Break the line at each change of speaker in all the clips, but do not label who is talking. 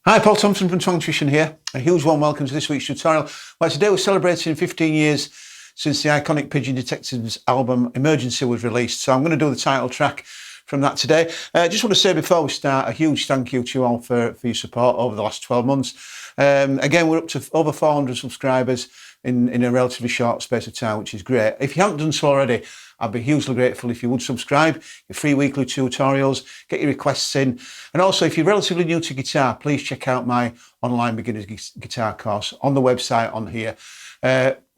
Hi, Paul Thompson from Twang Tuition here. A huge warm welcome to this week's tutorial. Well, today we're celebrating 15 years since the iconic Pigeon Detectives album Emergency was released. So I'm going to do the title track from that today. Just want to say before we start, a huge thank you to you all for your support over the last 12 months. Again, we're up to over 400 subscribers in a relatively short space of time, which is great. If you haven't done so already, I'd be hugely grateful if you would subscribe, your free weekly tutorials, get your requests in. And also, if you're relatively new to guitar, please check out my online beginner's guitar course on the website on here.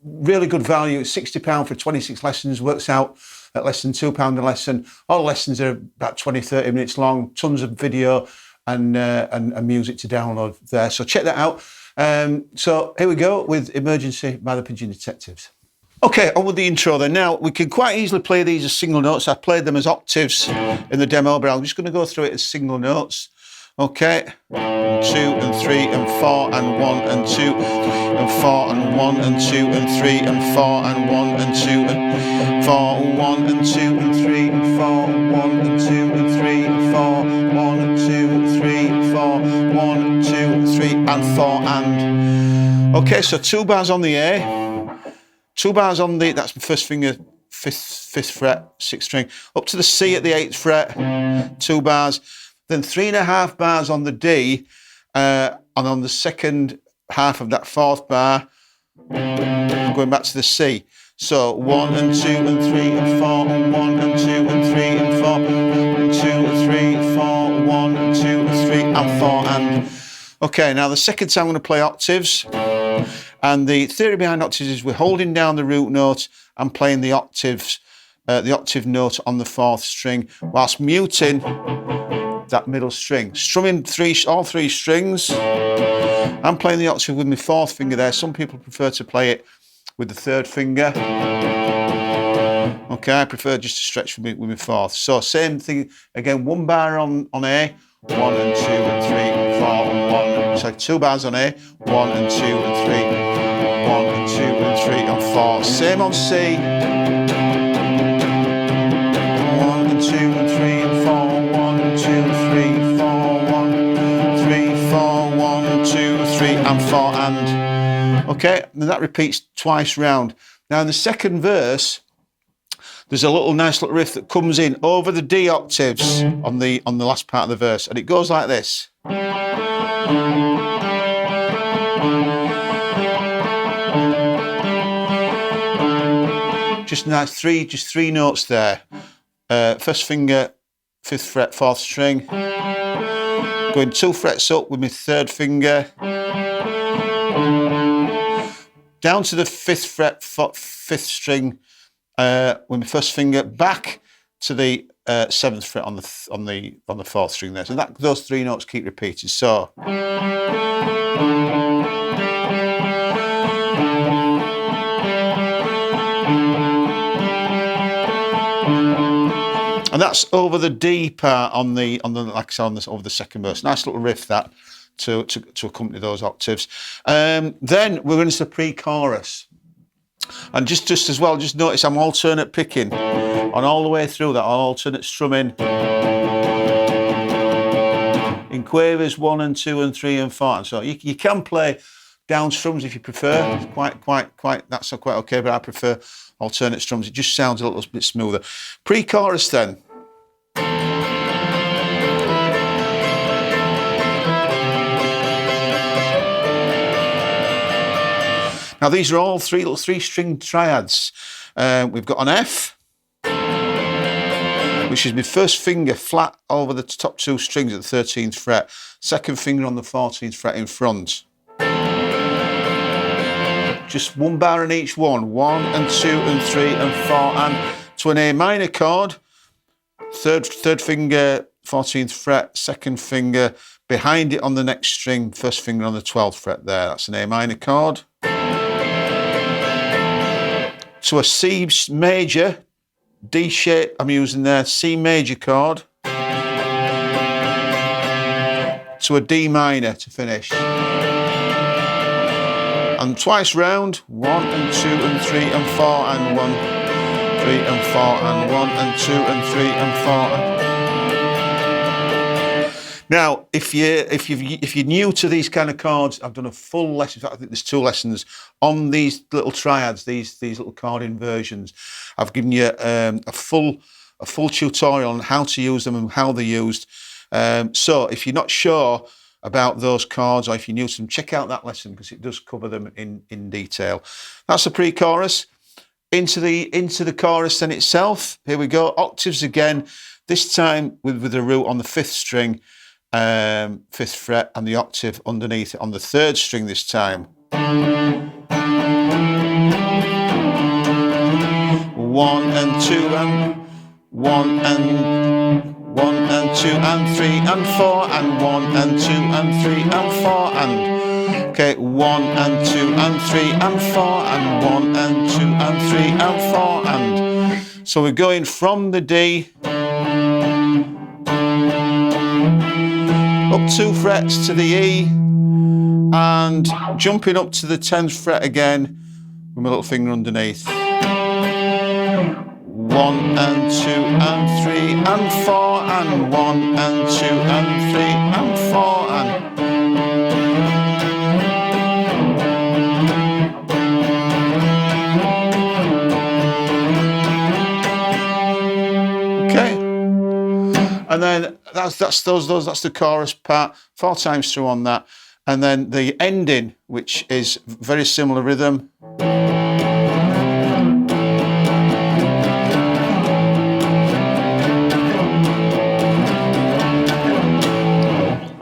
Really good value, £60 for 26 lessons, works out at less than £2 a lesson. All the lessons are about 20-30 minutes long, tons of video and music to download there. So check that out. So here we go with Emergency by the Pigeon Detectives. Okay, on with the intro then. Now, we can quite easily play these as single notes. I played them as octaves in the demo, but I'm just going to go through it as single notes. Okay, 2 and 3 and 4 and 1 and 2 and 4 and 1 and 2 and 3 and 4 and 1 and 2 and 4, 1 and 2 and 3 and 4, 1 and 2 and 3 and 4, 1 and 2 and 3 and 4, 1 and 2 and 3 and 4 and. Okay, so 2 bars on the A. 2 bars on the, that's my first finger, fifth fret, 6th string, up to the C at the 8th fret, 2 bars, then 3.5 bars on the D, and on the second half of that 4th bar, going back to the C. So 1 and 2 and 3 and 4, and 1 and 2 and 3 and 4, and 2 and 3, 4, 1 and 2 and 3 and 4 and. Okay, now the second time I'm going to play octaves. And the theory behind octaves is we're holding down the root note and playing the octaves, the octave note on the 4th string, whilst muting that middle string. Strumming all 3 strings. I'm playing the octave with my 4th finger there. Some people prefer to play it with the 3rd finger. Okay, I prefer just to stretch with my 4th. So same thing again. 1 bar on A, 1 and 2 and 3 and 4 and 1. So 2 bars on A, 1 and 2 and 3, 1 and 2 and 3 and 4. Same on C. 1 and 2 and 3 and 4, 1 and 2 and 3, 4, 1, 3, 4, 1 and 2, 3 and 4 and. Okay, and that repeats twice round. Now in the second verse, there's a nice little riff that comes in over the D octaves on the last part of the verse, and it goes like this. Just nice just three notes there. First finger, 5th fret, 4th string. Going 2 frets up with my 3rd finger. Down to the 5th fret, 5th string. With my 1st finger back to the 7th fret on the 4th string there. So those 3 notes keep repeating. So and that's over the D part on the like I said, over the second verse. Nice little riff that to accompany those octaves. Then we're going to the pre-chorus. And just as well, just notice I'm alternate picking on all the way through that, I'll alternate strumming in quavers 1 and 2 and 3 and 4. And so you can play down strums if you prefer. It's that's quite okay, but I prefer alternate strums. It just sounds a little bit smoother. Pre-chorus then. Now these are all 3-string triads. We've got an F, which is my 1st finger flat over the top 2 strings at the 13th fret, 2nd finger on the 14th fret in front. Just 1 bar on each one, 1 and 2 and 3 and 4 and to an A minor chord, 3rd finger, 14th fret, 2nd finger behind it on the next string, 1st finger on the 12th fret there. That's an A minor chord. To a C major, D shape I'm using there, C major chord, to a D minor to finish. And twice round, 1 and 2 and 3 and 4 and 1, 3 and 4 and 1 and 2 and 3 and 4 and. Now, if you're new to these kind of chords, I've done a full lesson. In fact, I think there's 2 lessons on these little triads, these little chord inversions. I've given you a full tutorial on how to use them and how they're used. So if you're not sure about those chords, or if you're new to them, check out that lesson because it does cover them in detail. That's the pre-chorus. Into the chorus then itself. Here we go. Octaves again. This time with the root on the 5th string, 5th fret, and the octave underneath it on the 3rd string this time. 1 and 2 and 1 and 1 and 2 and 3 and 4 and 1 and 2 and 3 and 4 and okay, 1 and 2 and 3 and 4 and 1 and 2 and 3 and 4 and so we're going from the D up 2 frets to the E and jumping up to the 10th fret again with my little finger underneath. 1 and 2 and 3 and 4 and 1 and 2 and 3 and 4 and okay, and then that's the chorus part, 4 times through on that, and then the ending, which is very similar rhythm.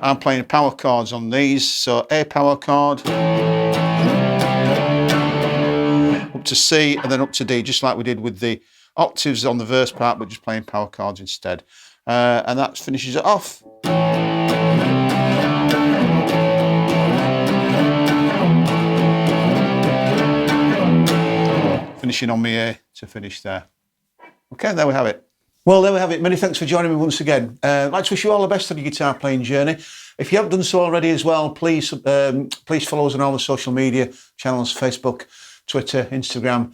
I'm playing power chords on these, so A power chord, up to C, and then up to D, just like we did with the octaves on the verse part, but just playing power chords instead. And that finishes it off. Finishing on my A to finish there. Okay, there we have it. Well, there we have it. Many thanks for joining me once again. I'd like to wish you all the best on your guitar playing journey. If you haven't done so already as well, please follow us on all the social media channels, Facebook, Twitter, Instagram,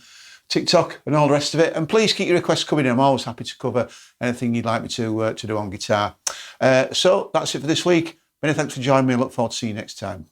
TikTok and all the rest of it. And please keep your requests coming in. I'm always happy to cover anything you'd like me to do on guitar. So that's it for this week. Many thanks for joining me. I look forward to seeing you next time.